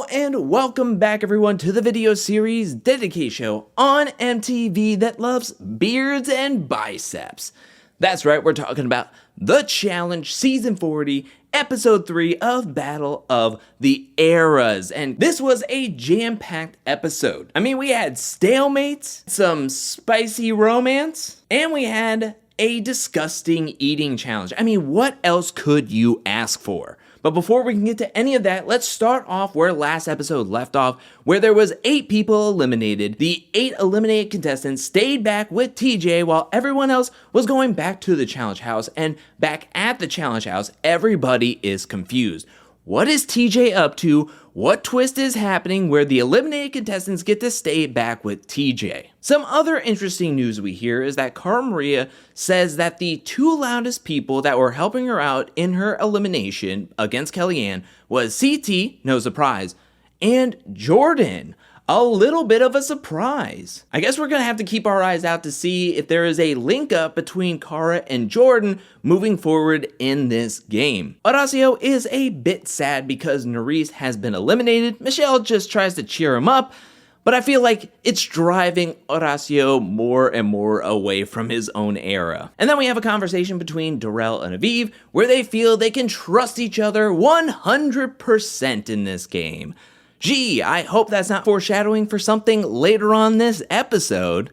Hello and welcome back everyone to the video series dedicated show on MTV that loves beards and biceps. That's right, we're talking about The Challenge Season 40, Episode 3 of Battle of the Eras. And this was a jam-packed episode. I mean, we had stalemates, some spicy romance, and we had a disgusting eating challenge. I mean, what else could you ask for? But before we can get to any of that, let's start off where last episode left off, where there was 8 people eliminated. The 8 eliminated contestants stayed back with TJ while everyone else was going back to the challenge house, and back at the challenge house, everybody is confused. What is TJ up to? What twist is happening where the eliminated contestants get to stay back with TJ? Some other interesting news we hear is that Cara Maria says that the 2 loudest people that were helping her out in her elimination against Kellyanne was CT, no surprise, and Jordan. A little bit of a surprise. I guess we're gonna have to keep our eyes out to see if there is a link up between Cara and Jordan moving forward in this game. Horacio is a bit sad because Nerys has been eliminated. Michelle just tries to cheer him up, but I feel like it's driving Horacio more and more away from his own era. And then we have a conversation between Darrell and Aviv where they feel they can trust each other 100% in this game. Gee, I hope that's not foreshadowing for something later on this episode.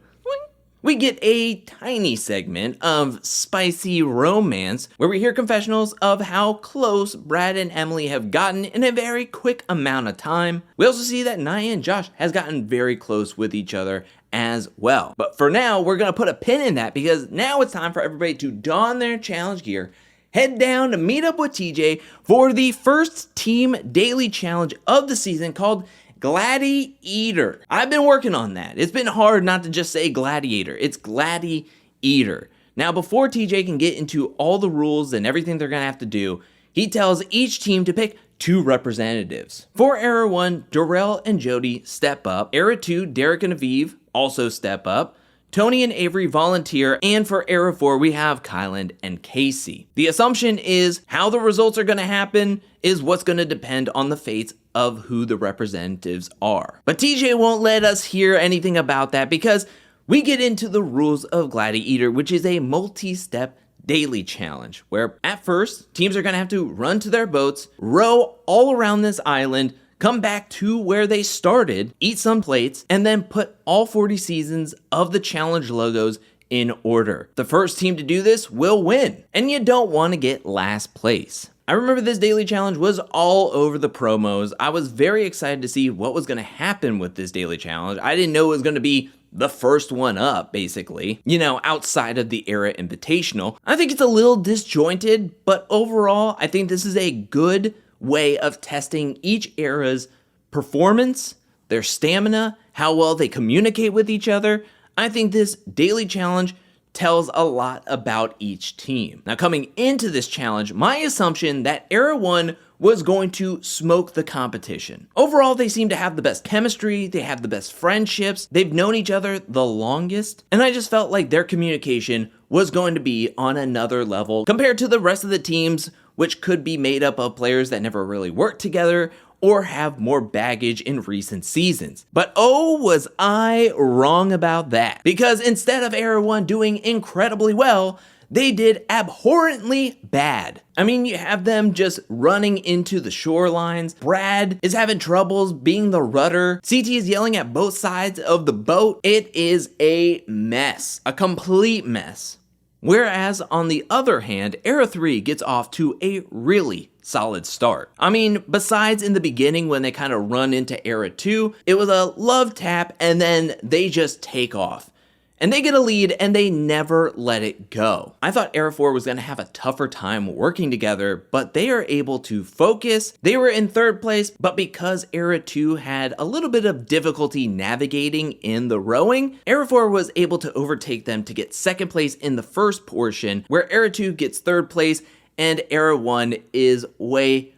We get a tiny segment of spicy romance where we hear confessionals of how close Brad and Emily have gotten in a very quick amount of time. We also see that Nia and Josh has gotten very close with each other as well. But for now, we're gonna put a pin in that because now it's time for everybody to don their challenge gear, head down to meet up with TJ for the first team daily challenge of the season called Gladieater. I've been working on that. It's been hard not to just say Gladieater. It's Gladieater. Now, before TJ can get into all the rules and everything they're gonna have to do, he tells each team to pick 2 representatives. For Era 1, Darrell and Jodi step up. Era 2, Derek and Aviv also step up. Tony and Averey volunteer, and for Era 4, we have Kyland and Casey. The assumption is how the results are going to happen is what's going to depend on the fates of who the representatives are. But TJ won't let us hear anything about that because we get into the rules of Gladieater, which is a multi-step daily challenge, where at first, teams are going to have to run to their boats, row all around this island, come back to where they started, eat some plates, and then put all 40 seasons of the challenge logos in order. The first team to do this will win, and you don't want to get last place. I remember this daily challenge was all over the promos. I was very excited to see what was going to happen with this daily challenge. I didn't know it was going to be the first one up, basically, you know, outside of the Era Invitational. I think it's a little disjointed, but overall, I think this is a good way of testing each era's performance, their stamina, how well they communicate with each other. I think this daily challenge tells a lot about each team. Now, coming into this challenge, my assumption that Era 1 was going to smoke the competition. Overall, they seem to have the best chemistry, they have the best friendships, they've known each other the longest, and I just felt like their communication was going to be on another level compared to the rest of the teams, which could be made up of players that never really worked together or have more baggage in recent seasons. But oh, was I wrong about that. Because instead of Era 1 doing incredibly well, they did abhorrently bad. I mean, you have them just running into the shorelines. Brad is having troubles being the rudder. CT is yelling at both sides of the boat. It is a mess, a complete mess. Whereas on the other hand, Era 3 gets off to a really solid start. I mean, besides in the beginning when they kind of run into Era 2, it was a love tap and then they just take off. And they get a lead and they never let it go. I thought Era 4 was gonna have a tougher time working together, but they are able to focus. They were in 3rd place, but because Era 2 had a little bit of difficulty navigating in the rowing, Era 4 was able to overtake them to get 2nd place in the first portion, where Era 2 gets 3rd place and Era 1 is way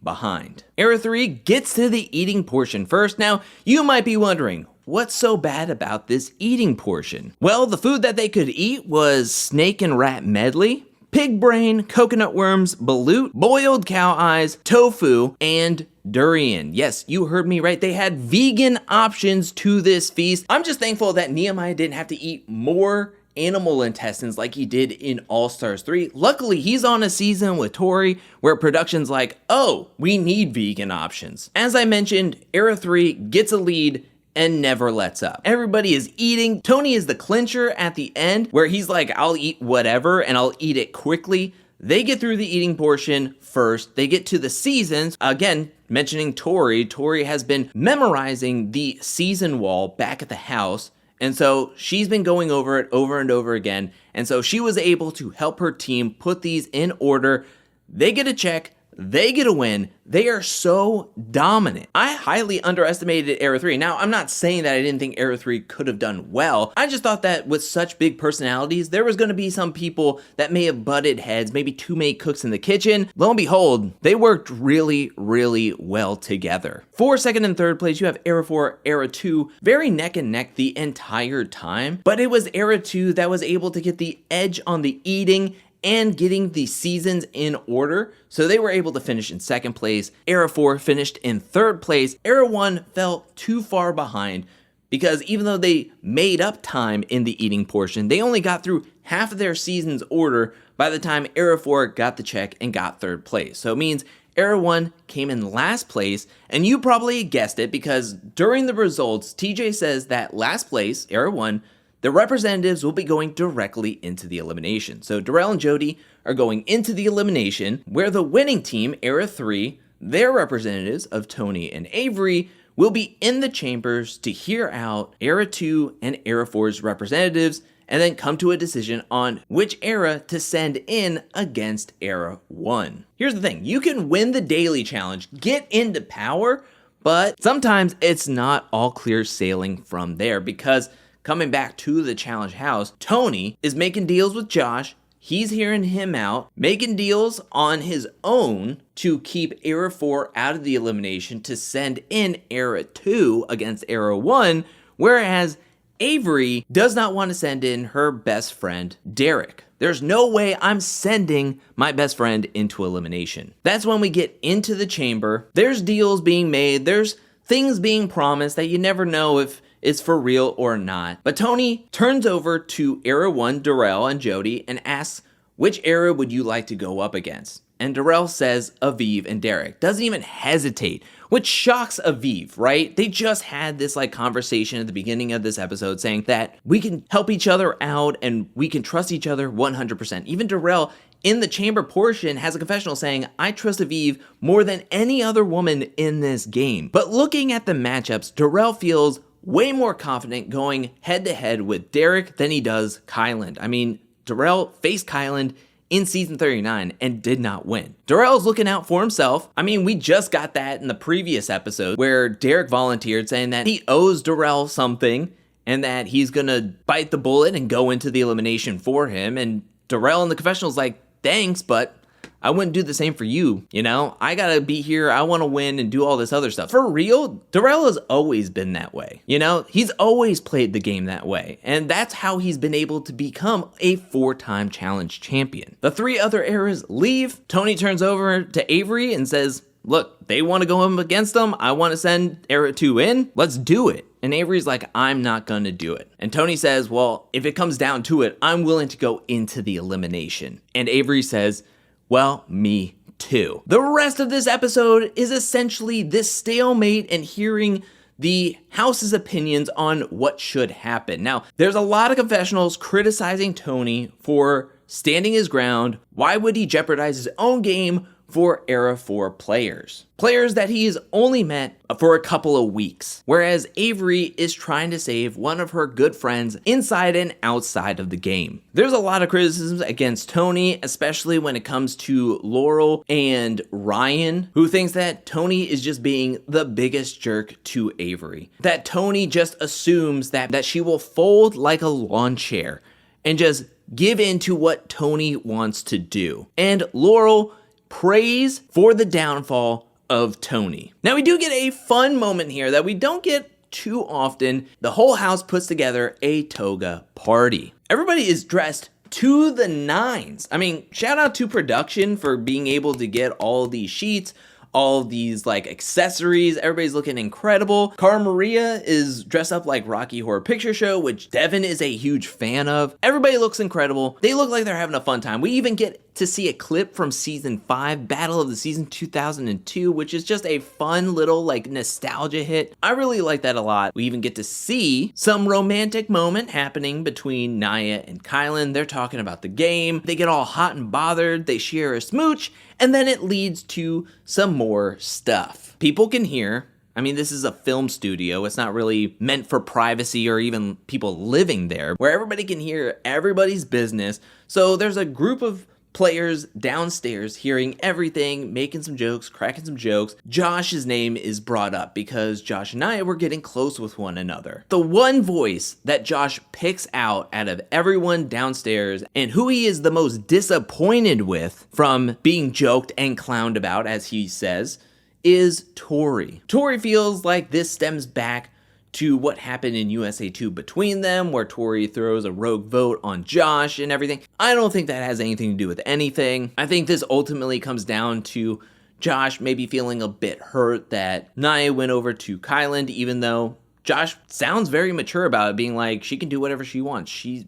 behind. Era 3 gets to the eating portion first. Now, you might be wondering, what's so bad about this eating portion? Well, the food that they could eat was snake and rat medley, pig brain, coconut worms, balut, boiled cow eyes, tofu, and durian. Yes, you heard me right. They had vegan options to this feast. I'm just thankful that Nehemiah didn't have to eat more animal intestines like he did in All-Stars 3. Luckily, he's on a season with Tori where production's like, oh, we need vegan options. As I mentioned, Era 3 gets a lead and never lets up. Everybody is eating. Tony is the clincher at the end where he's like, I'll eat whatever and I'll eat it quickly. They get through the eating portion first. They get to the seasons. Again, mentioning Tori. Tori has been memorizing the season wall back at the house. And so she's been going over it over and over again. And so she was able to help her team put these in order. They get a check. They get a win. They are so dominant. I highly underestimated Era 3. Now, I'm not saying that I didn't think Era 3 could have done well. I just thought that with such big personalities, there was going to be some people that may have butted heads, maybe too many cooks in the kitchen. Lo and behold, they worked really, really well together. For second and third place, you have Era 4, Era 2, very neck and neck the entire time. But it was Era 2 that was able to get the edge on the eating and getting the seasons in order, so they were able to finish in second place. Era 4 finished in third place. Era 1 fell too far behind because even though they made up time in the eating portion, they only got through half of their season's order by the time Era 4 got the check and got third place. So it means Era 1 came in last place, and you probably guessed it because during the results, TJ says that last place, Era 1, the representatives will be going directly into the elimination. So Darrell and Jodi are going into the elimination, where the winning team, Era 3, their representatives of Tony and Averey, will be in the chambers to hear out Era 2 and Era 4's representatives, and then come to a decision on which era to send in against Era 1. Here's the thing, you can win the daily challenge, get into power, but sometimes it's not all clear sailing from there because coming back to the challenge house, Tony is making deals with Josh. He's hearing him out, making deals on his own to keep Era 4 out of the elimination to send in Era 2 against Era 1, whereas Averey does not want to send in her best friend, Derek. There's no way I'm sending my best friend into elimination. That's when we get into the chamber. There's deals being made. There's things being promised that you never know if it's for real or not. But Tony turns over to Era 1, Darrell and Jodi, and asks, which era would you like to go up against? And Darrell says Aviv and Derek. Doesn't even hesitate, which shocks Aviv, right? They just had this conversation at the beginning of this episode saying that we can help each other out and we can trust each other 100%. Even Darrell in the chamber portion has a confessional saying, I trust Aviv more than any other woman in this game. But looking at the matchups, Darrell feels way more confident going head-to-head with Derek than he does Kyland. I mean, Darrell faced Kyland in season 39 and did not win. Darrell's looking out for himself. I mean, we just got that in the previous episode where Derek volunteered saying that he owes Darrell something and that he's gonna bite the bullet and go into the elimination for him. And Darrell in the confessional's like, thanks, but I wouldn't do the same for you, you know? I gotta be here, I wanna win and do all this other stuff. For real, Darrell has always been that way, you know? He's always played the game that way, and that's how he's been able to become a 4-time challenge champion. The 3 other eras leave. Tony turns over to Averey and says, look, they wanna go up against them, I wanna send Era 2 in, let's do it. And Averey's like, I'm not gonna do it. And Tony says, well, if it comes down to it, I'm willing to go into the elimination. And Averey says, well, me too. The rest of this episode is essentially this stalemate and hearing the house's opinions on what should happen. Now, there's a lot of confessionals criticizing Tony for standing his ground. Why would he jeopardize his own game for Era 4 players? Players that he's only met for a couple of weeks. Whereas Averey is trying to save one of her good friends inside and outside of the game. There's a lot of criticisms against Tony, especially when it comes to Laurel and Ryan, who thinks that Tony is just being the biggest jerk to Averey. That Tony just assumes that she will fold like a lawn chair and just give in to what Tony wants to do. And Laurel prays for the downfall of Tony. Now we do get a fun moment here that we don't get too often. The whole house puts together a toga party. Everybody is dressed to the nines. I mean, shout out to production for being able to get all these sheets, all these like accessories. Everybody's looking incredible. Cara Maria is dressed up like Rocky Horror Picture Show, which Devin is a huge fan of. Everybody looks incredible. They look like they're having a fun time. We even get to see a clip from season 5, Battle of the Season 2002, which is just a fun little like nostalgia hit. I really like that a lot. We even get to see some romantic moment happening between Nia and Kylan. They're talking about the game. They get all hot and bothered. They share a smooch, and then it leads to some more stuff. People can hear. I mean, this is a film studio. It's not really meant for privacy or even people living there, where everybody can hear everybody's business. So there's a group of players downstairs hearing everything, making some jokes, cracking some jokes. Josh's name is brought up because Josh and Nia were getting close with one another. The one voice that Josh picks out of everyone downstairs and who he is the most disappointed with from being joked and clowned about, as he says, is Tori. Tori feels like this stems back to what happened in USA 2 between them, where Tori throws a rogue vote on Josh and everything. I don't think that has anything to do with anything. I think this ultimately comes down to Josh maybe feeling a bit hurt that Nia went over to Kylan, even though Josh sounds very mature about it, being like, she can do whatever she wants. She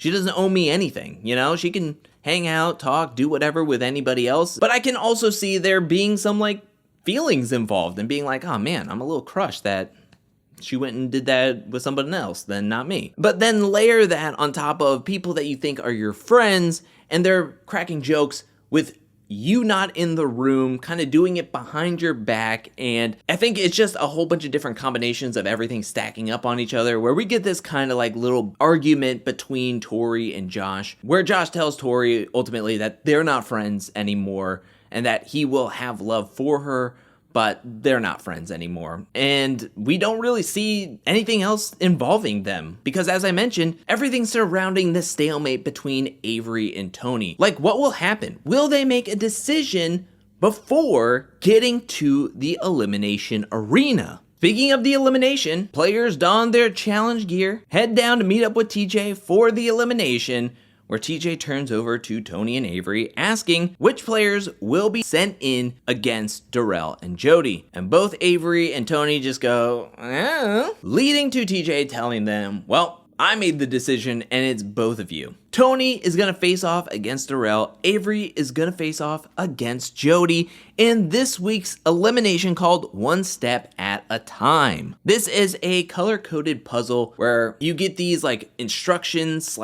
doesn't owe me anything, you know? She can hang out, talk, do whatever with anybody else. But I can also see there being some like feelings involved and being like, oh man, I'm a little crushed that she went and did that with somebody else, then not me. But then layer that on top of people that you think are your friends, and they're cracking jokes with you not in the room, kind of doing it behind your back. And I think it's just a whole bunch of different combinations of everything stacking up on each other, where we get this kind of like little argument between Tori and Josh, where Josh tells Tori ultimately that they're not friends anymore and that he will have love for her, but they're not friends anymore. And we don't really see anything else involving them, because as I mentioned, everything surrounding this stalemate between Averey and Tony. Like, what will happen? Will they make a decision before getting to the elimination arena? Speaking of the elimination, players don their challenge gear, head down to meet up with TJ for the elimination, where TJ turns over to Tony and Averey, asking which players will be sent in against Darrell and Jodi. And both Averey and Tony just go, leading to TJ telling them, well, I made the decision and it's both of you. Tony is going to face off against Darrell. Averey is going to face off against Jodi in this week's elimination called One Step at a Time. This is a color-coded puzzle where you get these like instructions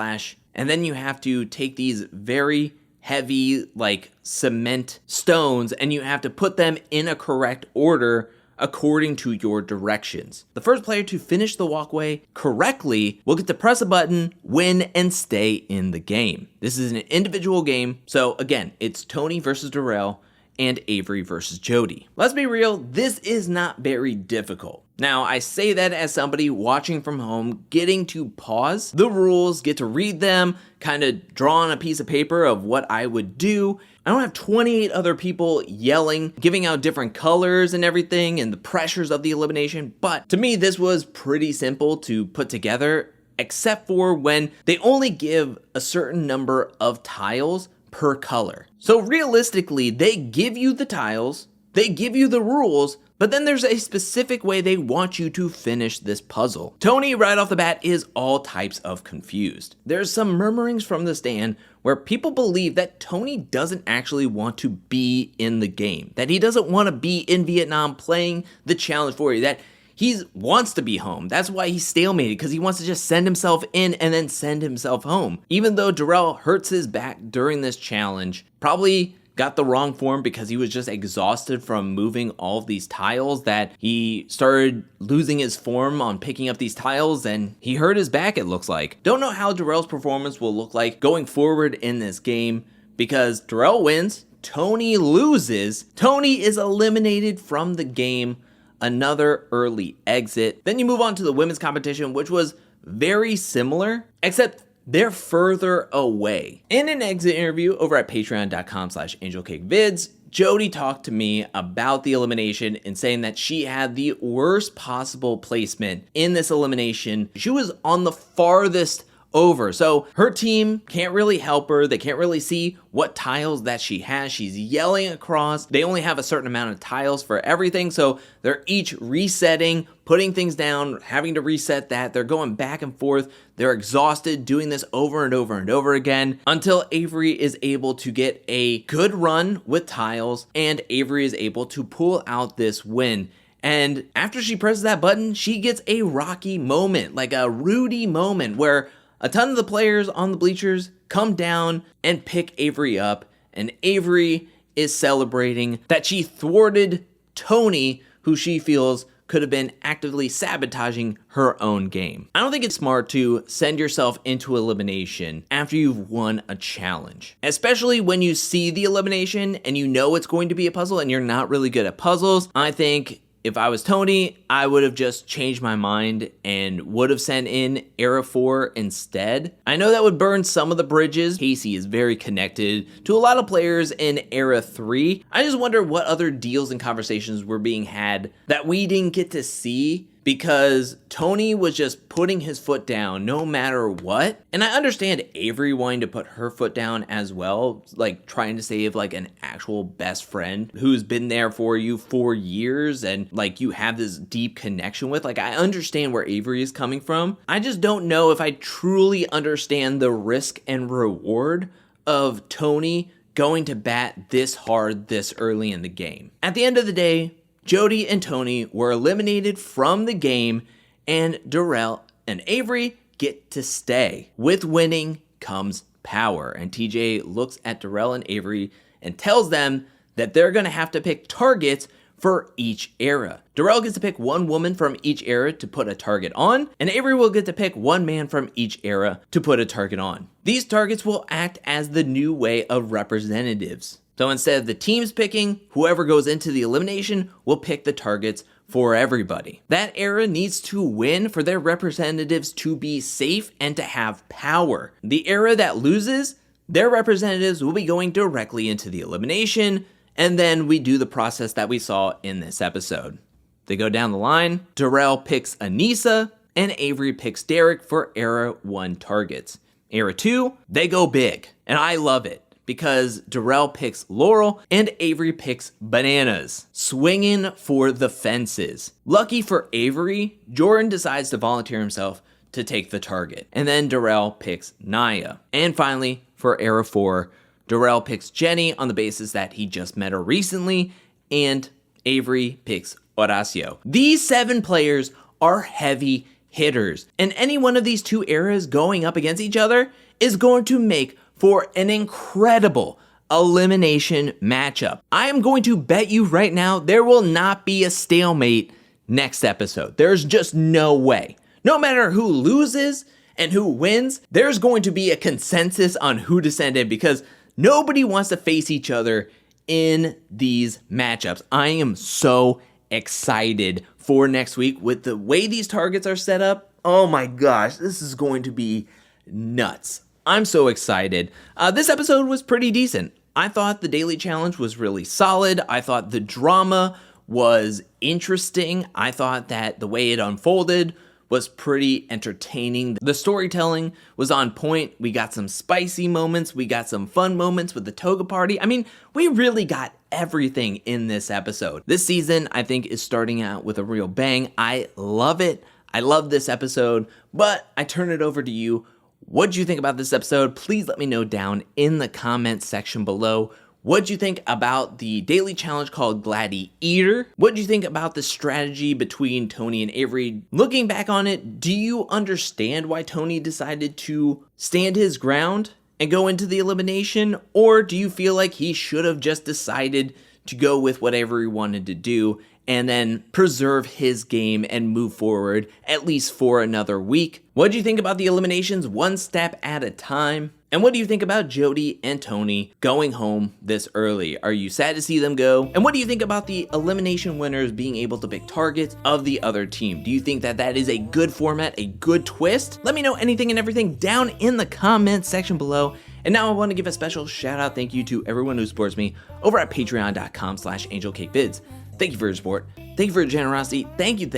and then you have to take these very heavy like cement stones and you have to put them in a correct order according to your directions. The first player to finish the walkway correctly will get to press a button, win, and stay in the game. This is an individual game, so again, it's Tony versus Darrell and Averey versus Jodi. Let's be real, this is not very difficult. Now, I say that as somebody watching from home, getting to pause the rules, get to read them, kind of draw on a piece of paper of what I would do. I don't have 28 other people yelling, giving out different colors and everything, and the pressures of the elimination, but to me, this was pretty simple to put together, except for when they only give a certain number of tiles per color. So realistically, they give you the tiles, they give you the rules, but then there's a specific way they want you to finish this puzzle. Tony, right off the bat, is all types of confused. There's some murmurings from the stand where people believe that Tony doesn't actually want to be in the game, that he doesn't want to be in Vietnam playing the challenge for you, that he wants to be home. That's why he's stalemated, because he wants to just send himself in and then send himself home. Even though Darrell hurts his back during this challenge, probably got the wrong form because he was just exhausted from moving all of these tiles, that he started losing his form on picking up these tiles and he hurt his back, it looks like. Don't know how Darrell's performance will look like going forward in this game, because Darrell wins, Tony loses, Tony is eliminated from the game, another early exit. Then you move on to the women's competition, which was very similar, except they're further away. In an exit interview over at patreon.com/angelcakevids, Jodi talked to me about the elimination and saying that she had the worst possible placement in this elimination. She was on the farthest over. So her team can't really help her. They can't really see what tiles that she has. She's yelling across. They only have a certain amount of tiles for everything. So they're each resetting, putting things down, having to reset that. They're going back and forth. They're exhausted doing this over and over and over again until Averey is able to get a good run with tiles and Averey is able to pull out this win. And after she presses that button, she gets a Rocky moment, like a Rudy moment, where a ton of the players on the bleachers come down and pick Averey up, and Averey is celebrating that she thwarted Tony, who she feels could have been actively sabotaging her own game. I don't think it's smart to send yourself into elimination after you've won a challenge, especially when you see the elimination and you know it's going to be a puzzle and you're not really good at puzzles. I think if I was Tony, I would have just changed my mind and would have sent in Era 4 instead. I know that would burn some of the bridges. Casey is very connected to a lot of players in Era 3. I just wonder what other deals and conversations were being had that we didn't get to see, because Tony was just putting his foot down no matter what. And I understand Averey wanting to put her foot down as well, like trying to save like an actual best friend who's been there for you for years and like you have this deep connection with. Like, I understand where Averey is coming from. I just don't know if I truly understand the risk and reward of Tony going to bat this hard this early in the game. At the end of the day, Jodi and Tony were eliminated from the game, and Darrell and Averey get to stay. With winning comes power, and TJ looks at Darrell and Averey and tells them that they're going to have to pick targets for each era. Darrell gets to pick one woman from each era to put a target on, and Averey will get to pick one man from each era to put a target on. These targets will act as the new way of representatives. So instead of the teams picking, whoever goes into the elimination will pick the targets for everybody. That era needs to win for their representatives to be safe and to have power. The era that loses, their representatives will be going directly into the elimination, and then we do the process that we saw in this episode. They go down the line, Darrell picks Anissa, and Averey picks Derek for Era 1 targets. Era 2, they go big, and I love it, because Darrell picks Laurel and Averey picks Bananas, swinging for the fences. Lucky for Averey, Jordan decides to volunteer himself to take the target, and then Darrell picks Naya. And finally, for Era 4, Darrell picks Jenny on the basis that he just met her recently, and Averey picks Horacio. These 7 players are heavy hitters, and any one of these 2 eras going up against each other is going to make for an incredible elimination matchup. I am going to bet you right now there will not be a stalemate next episode. There's just no way. No matter who loses and who wins, there's going to be a consensus on who to send in, because nobody wants to face each other in these matchups. I am so excited for next week with the way these targets are set up. Oh my gosh, this is going to be nuts. I'm so excited. This episode was pretty decent. I thought the daily challenge was really solid. I thought the drama was interesting. I thought that the way it unfolded was pretty entertaining. The storytelling was on point. We got some spicy moments. We got some fun moments with the Toga party. I mean, we really got everything in this episode. This season, I think, is starting out with a real bang. I love it. I love this episode, but I turn it over to you. What do you think about this episode? Please let me know down in the comments section below. What do you think about the daily challenge called Gladieater? What do you think about the strategy between Tony and Averey? Looking back on it, do you understand why Tony decided to stand his ground and go into the elimination? Or do you feel like he should have just decided to go with whatever he wanted to do and then preserve his game and move forward at least for another week? What do you think about the eliminations one step at a time? And what do you think about Jodi and Tony going home this early? Are you sad to see them go? And what do you think about the elimination winners being able to pick targets of the other team? Do you think that that is a good format, a good twist? Let me know anything and everything down in the comments section below. And now I want to give a special shout out thank you to everyone who supports me over at patreon.com/angelcakevids. Thank you for your support. Thank you for your generosity. Thank you.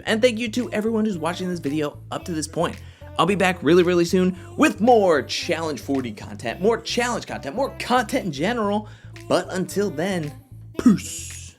And thank you to everyone who's watching this video up to this point. I'll be back really soon with more Challenge 40 content, more challenge content, more content in general. But until then, peace.